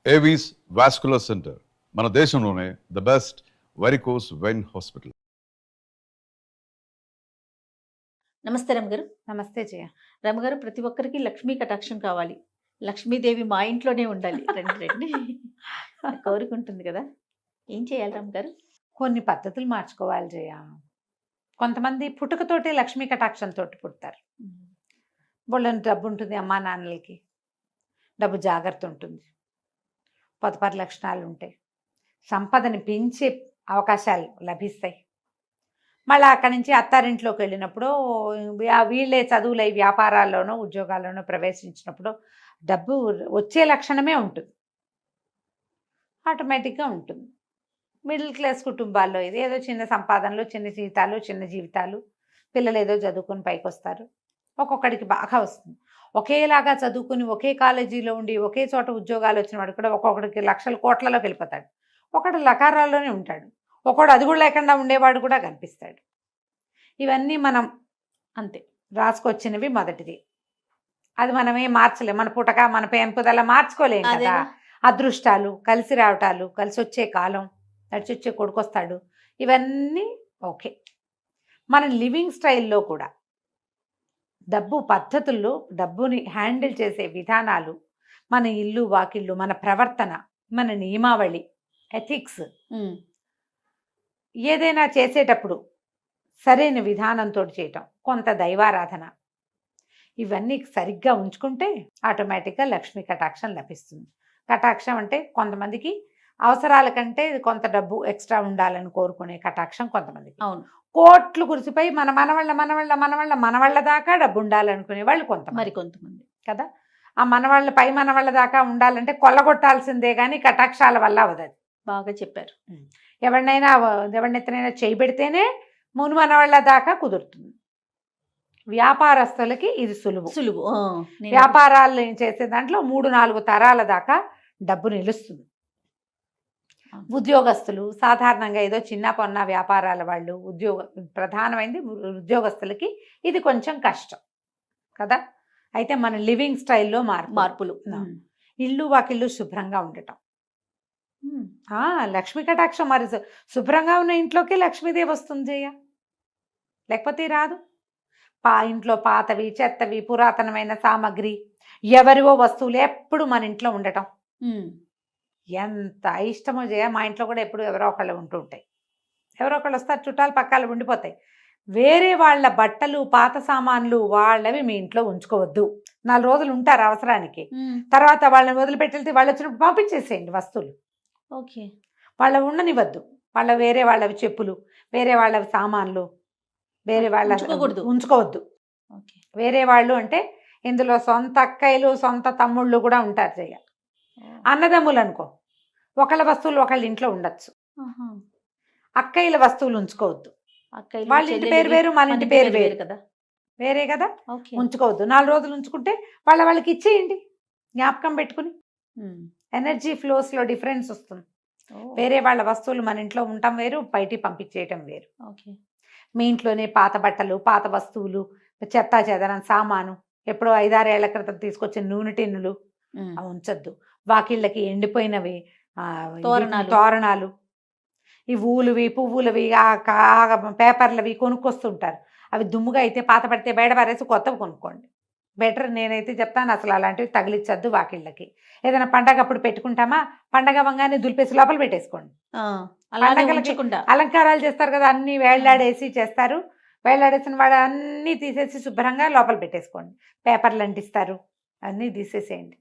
Avis vascular centre మన దేశంలోనే the best varicose vein hospital. నమస్తే రమగారు. నమస్తే జయ. రమగారు, ప్రతి ఒక్కరికి లక్ష్మీ కటాక్షం కావాలి, లక్ష్మీదేవి మా ఇంట్లోనే ఉండాలి, రండి రండి కోరుకుంటుంది కదా. ఏం చేయాలి రమగారు? కొన్ని పద్ధతులు మార్చుకోవాలి జయ. కొంతమంది పుట్టుకతోటే లక్ష్మీ కటాక్షంతో పుడతారు. బోళ్ళని డబ్బు ఉంటుంది, అమ్మా నాన్నలకి డబ్బు జాగ్రత్త ఉంటుంది, పొతపరి లక్షణాలు ఉంటాయి, సంపదని పెంచే అవకాశాలు లభిస్తాయి. మళ్ళీ అక్కడి నుంచి అత్తారింట్లోకి వెళ్ళినప్పుడు వీళ్ళే చదువులై వ్యాపారాల్లోనో ఉద్యోగాల్లోనో ప్రవేశించినప్పుడు డబ్బు వచ్చే లక్షణమే ఉంటుంది, ఆటోమేటిక్గా ఉంటుంది. మిడిల్ క్లాస్ కుటుంబాల్లో ఇది ఏదో చిన్న సంపాదనలు, చిన్న జీవితాలు, పిల్లలు ఏదో చదువుకొని పైకి వస్తారు. ఒక్కొక్కడికి బాగా వస్తుంది. ఒకేలాగా చదువుకుని ఒకే కాలేజీలో ఉండి ఒకే చోట ఉద్యోగాలు వచ్చిన వాడు కూడా ఒక్కొక్కడికి లక్షల కోట్లలోకి వెళ్ళిపోతాడు. ఒకడు లకారాల్లోనే ఉంటాడు, ఒకడు అది కూడా లేకుండా ఉండేవాడు కూడా కనిపిస్తాడు. ఇవన్నీ మనం అంతే రాసుకొచ్చినవి. మొదటిది అది మనమే మార్చలేం, మన పుటక మన పెంపుదల మార్చుకోలేం కదా. అదృష్టాలు, కలిసి రావటాలు, కలిసి వచ్చే కాలం, నడిచి వచ్చే కొడుకొస్తాడు, ఇవన్నీ ఓకే. మన లివింగ్ స్టైల్లో కూడా డబ్బు పద్ధతుల్లో, డబ్బుని హ్యాండిల్ చేసే విధానాలు, మన ఇల్లు వాకిళ్ళు, మన ప్రవర్తన, మన నియమావళి, ఎథిక్స్, ఏదైనా చేసేటప్పుడు సరైన విధానంతో చేయటం, కొంత దైవారాధన, ఇవన్నీ సరిగ్గా ఉంచుకుంటే ఆటోమేటిక్గా లక్ష్మీ కటాక్షం లభిస్తుంది. కటాక్షం అంటే కొంతమందికి అవసరాల కంటే కొంత డబ్బు ఎక్స్ట్రా ఉండాలని కోరుకునే కటాక్షం కొంతమందికి. అవును, కోట్లు కురిసిపోయి మనవాళ్ళ దాకా డబ్బు ఉండాలనుకునే వాళ్ళు కొంతమంది కదా. ఆ మనవాళ్ళ దాకా ఉండాలంటే కొల్లగొట్టాల్సిందే కానీ కటాక్షాల వల్ల అవదది. బాగా చెప్పారు. ఎవరినెత్తనైనా చేయబెడితేనే మనవాళ్ళ దాకా కుదురుతుంది. వ్యాపారస్తులకి ఇది సులువు. వ్యాపారాలు చేసే దాంట్లో 3-4 తరాల దాకా డబ్బు నిలుస్తుంది. ఉద్యోగస్తులు సాధారణంగా ఏదో చిన్న పొన్న వ్యాపారాల వాళ్ళు, ప్రధానమైనది ఉద్యోగస్తులకి ఇది కొంచెం కష్టం కదా. అయితే మన లివింగ్ స్టైల్లో మార్పులు, ఇల్లు వాకిళ్ళు శుభ్రంగా ఉండటం, లక్ష్మీ కటాక్షం. మరి శుభ్రంగా ఉన్న ఇంట్లోకి లక్ష్మీదేవి వస్తుంది జయ, లేకపోతే రాదు. ఇంట్లో పాతవి, చెత్తవి, పురాతనమైన సామాగ్రి, ఎవరివో వస్తువులు ఎప్పుడు మన ఇంట్లో ఉండటం ఎంత ఇష్టమో జయ. మా ఇంట్లో కూడా ఎప్పుడు ఎవరో ఒకళ్ళు ఉంటూ ఉంటాయి. ఎవరో ఒకళ్ళు వస్తారు, చుట్టాలు పక్కాలు ఉండిపోతాయి. వేరే వాళ్ళ బట్టలు, పాత సామాన్లు వాళ్ళవి మీ ఇంట్లో ఉంచుకోవద్దు. 4 రోజులు ఉంటారు అవసరానికి, తర్వాత వాళ్ళని వదిలిపెట్టి వాళ్ళు వచ్చినప్పుడు పంపించేసేయండి వస్తువులు. ఓకే, వాళ్ళ ఉండనివ్వద్దు. వేరే వాళ్ళవి చెప్పులు, వేరే వాళ్ళవి సామాన్లు వేరే వాళ్ళ ఉంచుకోవద్దు. వేరే వాళ్ళు అంటే ఇందులో సొంత అక్కయ్యలు, సొంత తమ్ముళ్ళు కూడా ఉంటారు జయ. అన్నదమ్ములు అనుకో, ఒకళ్ళ వస్తువులు ఒకళ్ళ ఇంట్లో ఉండొచ్చు. అక్కయ్యల వస్తువులు ఉంచుకోవద్దు. వాళ్ళ ఇంటి పేరు వేరు, మన ఇంటి పేరు వేరు కదా, వేరే కదా, ఉంచుకోవద్దు. 4 రోజులు ఉంచుకుంటే వాళ్ళకి ఇచ్చేయండి, జ్ఞాపకం పెట్టుకుని. ఎనర్జీ ఫ్లోస్లో డిఫరెన్స్ వస్తుంది. వేరే వాళ్ళ వస్తువులు మన ఇంట్లో ఉండటం వేరు, బయటికి పంపించేయటం వేరు. మీ ఇంట్లోనే పాత బట్టలు, పాత వస్తువులు, చెత్తా చెదరం సామాను, ఎప్పుడో 5-6 ఏళ్ల క్రితం తీసుకొచ్చిన నూనె టిన్నులు అవి ఉంచొద్దు. వాకిళ్ళకి ఎండిపోయినవి తోరణాలు, ఈ ఊలువి, పువ్వులవి, పేపర్లవి కొనుక్కొస్తుంటారు. అవి దుమ్ముగా అయితే పాత పడితే బయట పారేసి కొత్తవి కొనుక్కోండి, బెటర్. నేనైతే చెప్తాను, అసలు అలాంటివి తగిలిచ్చద్దు వాకిళ్ళకి. ఏదైనా పండగ అప్పుడు పెట్టుకుంటామా, పండగ అవ్వగానే దులిపేసి లోపల పెట్టేసుకోండి. అలంకారాలు చేస్తారు కదా, అన్ని వేళ్లాడేసి చేస్తారు. వేళ్లాడేసిన వాడు అన్నీ తీసేసి శుభ్రంగా లోపల పెట్టేసుకోండి. పేపర్లు అంటిస్తారు, అన్నీ తీసేసేయండి.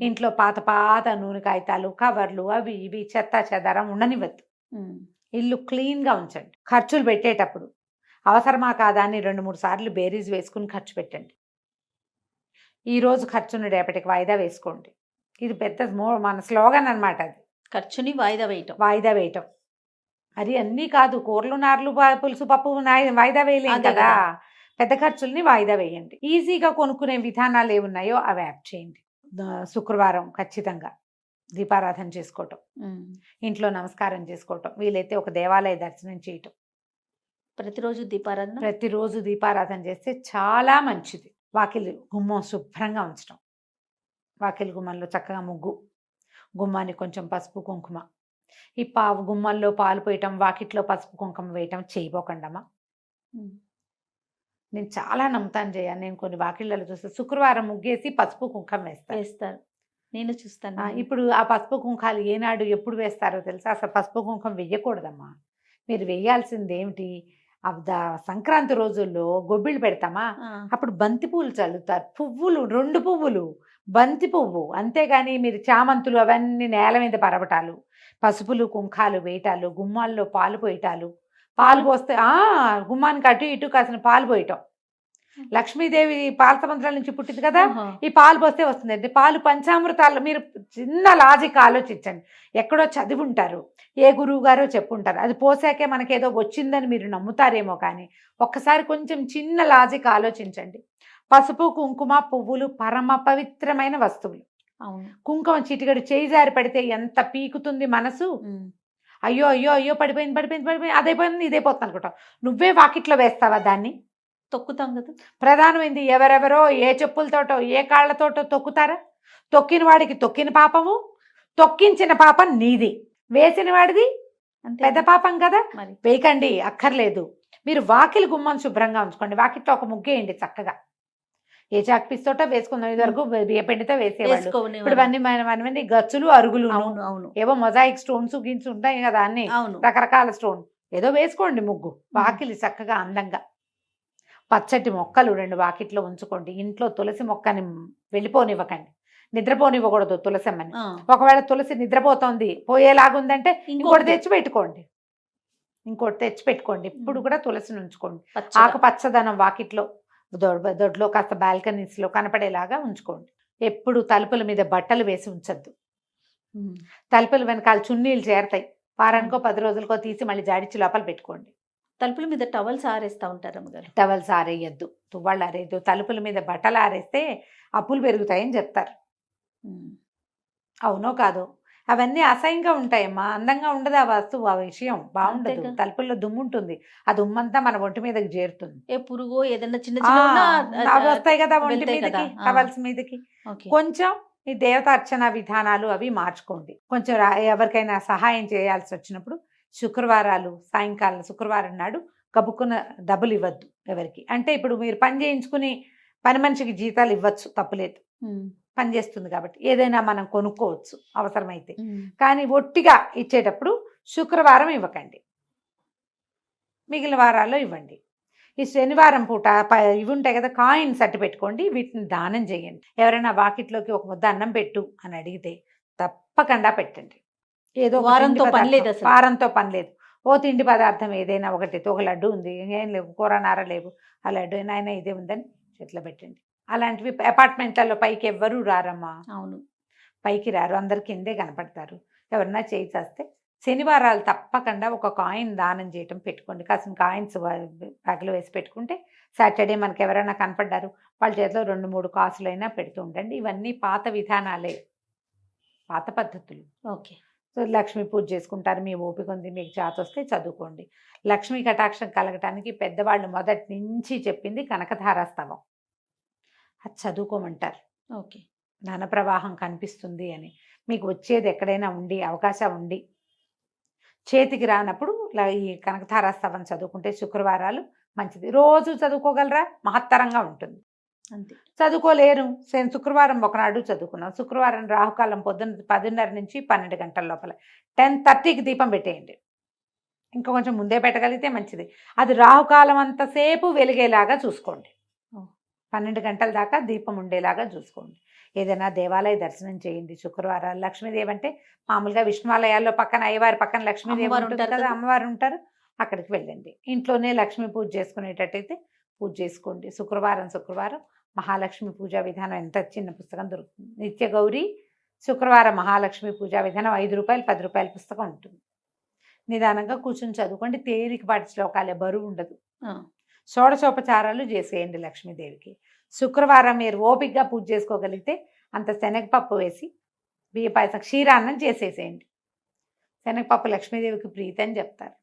ఇంట్లో పాత నూనె కాగితాలు, కవర్లు, అవి ఇవి చెత్త చెదారం ఉండనివ్వద్దు. ఇల్లు క్లీన్గా ఉంచండి. ఖర్చులు పెట్టేటప్పుడు అవసరమా కాదా అని 2-3 సార్లు బేరీజ్ వేసుకుని ఖర్చు పెట్టండి. ఈరోజు ఖర్చును రేపటికి వాయిదా వేసుకోండి. ఇది పెద్ద మన స్లోగన్ అనమాట. అది ఖర్చుని వాయిదా వేయటం. అది అన్నీ కాదు, కూరలు, నార్లు, పులుసు, పప్పు వాయిదా వేయలేం కదా. పెద్ద ఖర్చుల్ని వాయిదా వేయండి. ఈజీగా కొనుక్కునే విధానాలు ఏమున్నాయో అవి యాప్ చేయండి. శుక్రవారం ఖచ్చితంగా దీపారాధన చేసుకోవటం, ఇంట్లో నమస్కారం చేసుకోవటం, వీలైతే ఒక దేవాలయ దర్శనం చేయటం. ప్రతిరోజు దీపారాధన చేస్తే చాలా మంచిది. వాకిలి గుమ్మం శుభ్రంగా ఉంచడం, వాకిలి గుమ్మంలో చక్కగా ముగ్గు గుమ్మానికి కొంచెం పసుపు కుంకుమ, ఈ గుమ్మంలో పాలు పోయటం, వాకిట్లో పసుపు కుంకుమ వేయటం చేయబోకండమ్మా. ఉమ్. నేను చాలా నమ్ముతాను జయ. నేను కొన్ని వాకిళ్ళలో చూస్తే శుక్రవారం ముగ్గేసి పసుపు కుంకుమ వేస్తాను. వేస్తారు, నేను చూస్తాను. ఇప్పుడు ఆ పసుపు కుంకాలు ఏనాడు ఎప్పుడు వేస్తారో తెలుసా? అసలు పసుపు కుంకుమ వెయ్యకూడదమ్మా. మీరు వేయాల్సింది ఏమిటి? సంక్రాంతి రోజుల్లో గొబ్బిళ్ళు పెడతామా, అప్పుడు బంతి పువ్వులు చల్లుతారు. పువ్వులు 2 పువ్వులు, బంతి పువ్వు. అంతేగాని మీరు చామంతులు అవన్నీ నేల మీద పరవటాలు, పసుపులు కుంకాలు వేయటాలు, గుమ్మాల్లో పాలు పోయటాలు. పాలు పోస్తే గుమ్మానికి అటు ఇటు కాసిన పాలు పోయటం. లక్ష్మీదేవి పాల సముద్రాల నుంచి పుట్టింది కదా, ఈ పాలు పోస్తే వస్తుంది. పాలు పంచామృతాలు. మీరు చిన్న లాజిక్ ఆలోచించండి. ఎక్కడో చదివి ఉంటారు, ఏ గురువు గారో చెప్పుంటారు, అది పోసాకే మనకేదో వచ్చిందని మీరు నమ్ముతారేమో. కానీ ఒక్కసారి కొంచెం చిన్న లాజిక్ ఆలోచించండి. పసుపు కుంకుమ పువ్వులు పరమ పవిత్రమైన వస్తువులు. అవును. కుంకుమ చిటికడు చేయి జారి పడితే ఎంత పీకుతుంది మనసు. అయ్యో అయ్యో అయ్యో పడిపోయింది పడిపోయింది పడిపోయింది, అదైపోయింది ఇదైపోతుంది అనుకుంటాం. నువ్వే వాకిట్లో వేస్తావా దాన్ని? తొక్కుతాం కదా. ప్రధానమైంది ఎవరెవరో ఏ చెప్పులతోటో ఏ కాళ్లతోటో తొక్కుతారా? తొక్కిన వాడికి తొక్కిన పాపము, తొక్కించిన పాపం నీది, వేసిన వాడిది పెద్ద పాపం కదా. మరి వేయకండి, అక్కర్లేదు. మీరు వాకిలి గుమ్మం శుభ్రంగా ఉంచుకోండి. వాకిట్లో ఒక ముగ్గేయండి చక్కగా. ఏ చాక్పీస్తోటో వేసుకుందాం. ఇది వరకు బియ్యపిండితో వేసేవాళ్ళు. ఇప్పుడు మనమంది గచ్చులు అరుగులు, ఏవో మొజాయిక్ స్టోన్స్ గిన్స్ ఉంటాయి కదా, అన్ని రకరకాల స్టోన్. ఏదో వేసుకోండి ముగ్గు. వాకిలి చక్కగా అందంగా. పచ్చటి మొక్కలు 2 వాకిట్లో ఉంచుకోండి. ఇంట్లో తులసి మొక్కని వెళ్ళిపోనివ్వకండి, నిద్రపోనివ్వకూడదు తులసమ్మని. ఒకవేళ తులసి నిద్రపోతోంది, పోయేలాగుందంటే ఇంకోటి తెచ్చి పెట్టుకోండి. ఇప్పుడు కూడా తులసిని ఉంచుకోండి. ఆకుపచ్చదనం వాకిట్లో, దొడ్లో కాస్త బాల్కనీస్లో కనపడేలాగా ఉంచుకోండి. ఎప్పుడు తలుపుల మీద బట్టలు వేసి ఉంచద్దు. తలుపుల వెనకాల చున్నీలు చేరతాయి. వారానికో 10 రోజులకో తీసి మళ్ళీ జాడిచ్చి లోపల పెట్టుకోండి. తలుపుల మీద టవల్స్ ఆరేస్తా ఉంటారు అమ్మగారు. టవల్స్ ఆరేయద్దు, తువ్వాళ్ళు ఆరేయద్దు. తలుపుల మీద బట్టలు ఆరేస్తే అప్పులు పెరుగుతాయని చెప్తారు. అవునో కాదు? అవన్నీ అసహ్యంగా ఉంటాయమ్మా. అందంగా ఉండదు ఆ వస్తువు, ఆ విషయం బాగుండదు. తలుపుల్లో దుమ్ము ఉంటుంది, ఆ దుమ్మంతా మన ఒంటి మీదకి చేరుతుంది. ఏ పురుగో ఏదన్నా చిన్న అవి వస్తాయి కదా ఒంటి మీదకి, టవల్స్ మీదకి. కొంచెం ఈ దేవత అర్చన విధానాలు అవి మార్చుకోండి. కొంచెం ఎవరికైనా సహాయం చేయాల్సి వచ్చినప్పుడు శుక్రవారాలు సాయంకాలం, శుక్రవారం నాడు కబుక్కున్న డబ్బులు ఇవ్వద్దు ఎవరికి. అంటే ఇప్పుడు మీరు పని చేయించుకుని పని మనిషికి జీతాలు ఇవ్వచ్చు, తప్పులేదు. పని చేస్తుంది కాబట్టి ఏదైనా మనం కొనుక్కోవచ్చు అవసరమైతే. కానీ ఒట్టిగా ఇచ్చేటప్పుడు శుక్రవారం ఇవ్వకండి, మిగిలిన వారాల్లో ఇవ్వండి. ఈ శనివారం పూట ఇవి ఉంటాయి కదా, కాయిన్స్ అట్టు పెట్టుకోండి, వీటిని దానం చేయండి. ఎవరైనా వాకిట్లోకి ఒక ముద్ద అన్నం పెట్టు అని అడిగితే తప్పకుండా పెట్టండి. ఏదో వారంతో పని లేదు. ఓ తిండి పదార్థం ఏదైనా ఒకటి, ఒక లడ్డు ఉంది, ఏం లేవు, కూర నార లేవు, ఆ లడ్డు అయినా ఇదే ఉందని చేతిలో పెట్టండి. అలాంటివి అపార్ట్మెంట్లలో పైకి ఎవ్వరూ రారమ్మా. అవును, పైకి రారు, అందరు కిందే కనపడతారు. ఎవరన్నా చేయి చేస్తే శనివారాలు తప్పకుండా ఒక కాయిన్ దానం చేయటం పెట్టుకోండి. కాసిన కాయిన్స్ బ్యాగ్లో వేసి పెట్టుకుంటే సాటర్డే మనకి ఎవరైనా కనపడ్డారు, వాళ్ళ చేతిలో 2-3 కాసులైనా పెడుతూ ఉండండి. ఇవన్నీ పాత విధానాలే, పాత పద్ధతులు. ఓకే. సో లక్ష్మీ పూజ చేసుకుంటారు. మీ ఓపిక ఉంది, మీకు చేత వస్తే చదువుకోండి. లక్ష్మీ కటాక్షం కలగటానికి పెద్దవాళ్ళు మొదటి నుంచి చెప్పింది కనకధారాస్తవం, అది చదువుకోమంటారు. ఓకే. ధన ప్రవాహం కనిపిస్తుంది అని. మీకు వచ్చేది ఎక్కడైనా ఉండి అవకాశం ఉండి చేతికి రానప్పుడు ఈ కనకధారాస్తవం చదువుకుంటే శుక్రవారాలు మంచిది. రోజు చదువుకోగలరా? మహత్తరంగా ఉంటుంది. అంతే. చదువుకోలేరు, శుక్రవారం ఒకనాడు చదువుకున్నాం. శుక్రవారం రాహుకాలం పొద్దున్న 10:30 నుంచి 12 గంటల లోపల 10:30కి దీపం పెట్టేయండి. ఇంకా కొంచెం ముందే పెట్టగలిగితే మంచిది. అది రాహుకాలం అంతసేపు వెలిగేలాగా చూసుకోండి. 12 గంటల దాకా దీపం ఉండేలాగా చూసుకోండి. ఏదైనా దేవాలయ దర్శనం చేయండి శుక్రవారాలు. లక్ష్మీదేవి అంటే మామూలుగా విష్ణువాలయాల్లో పక్కన అయ్యవారి పక్కన లక్ష్మీదేవి ఉంటుంది కదా, అమ్మవారు ఉంటారు, అక్కడికి వెళ్ళండి. ఇంట్లోనే లక్ష్మీ పూజ చేసుకునేటట్టయితే పూజ చేసుకోండి. శుక్రవారం మహాలక్ష్మి పూజా విధానం, ఎంత చిన్న పుస్తకం దొరుకుతుంది. నిత్య గౌరీ శుక్రవారం మహాలక్ష్మి పూజా విధానం 5 రూపాయలు 10 రూపాయల పుస్తకం ఉంటుంది. నిదానంగా కూర్చొని చదువుకోండి. తేలికపాటి శ్లోకాలే, బరువు ఉండదు. షోడశోపచారాలు చేసేయండి లక్ష్మీదేవికి. శుక్రవారం మీరు ఓపికగా పూజ చేసుకోగలిగితే అంత శనగపప్పు వేసి బియ్య పాయసం, క్షీరాన్నం చేసేసేయండి. శనగపప్పు లక్ష్మీదేవికి ప్రీతి అని చెప్తారు.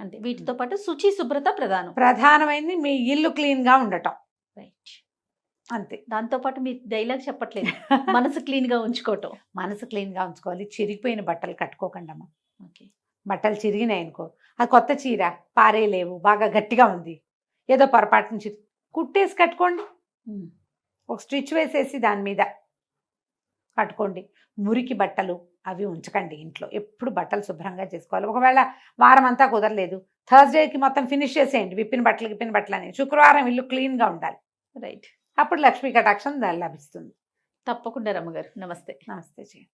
అంటే వీటితో పాటు శుచి శుభ్రత ప్రధానమైంది. మీ ఇల్లు క్లీన్గా ఉండటం. రైట్. అంతే. దాంతో పాటు మీ డైలాగ్ చెప్పట్లేదు. మనసు క్లీన్ గా ఉంచుకోవటం. మనసు క్లీన్గా ఉంచుకోవాలి. చిరిగిపోయిన బట్టలు కట్టుకోకండి అమ్మ. ఓకే. బట్టలు చిరిగినాయి అనుకో, అది కొత్త చీర పారేయలేవు, బాగా గట్టిగా ఉంది, ఏదో పొరపాటు నుంచి కుట్టేసి కట్టుకోండి. ఒక స్టిచ్ వేసేసి దాని మీద కట్టుకోండి. మురికి బట్టలు అవి ఉంచకండి ఇంట్లో. ఎప్పుడు బట్టలు శుభ్రంగా చేసుకోవాలి. ఒకవేళ వారం అంతా కుదరలేదు, థర్స్డేకి మొత్తం ఫినిష్ చేసేయండి. విప్పిన బట్టలు అని. శుక్రవారం ఇల్లు క్లీన్గా ఉండాలి. రైట్. అప్పుడు లక్ష్మీ కటాక్షం లభిస్తుంది. తప్పకుండా రమ్మగారు. నమస్తే. నమస్తే చేయండి.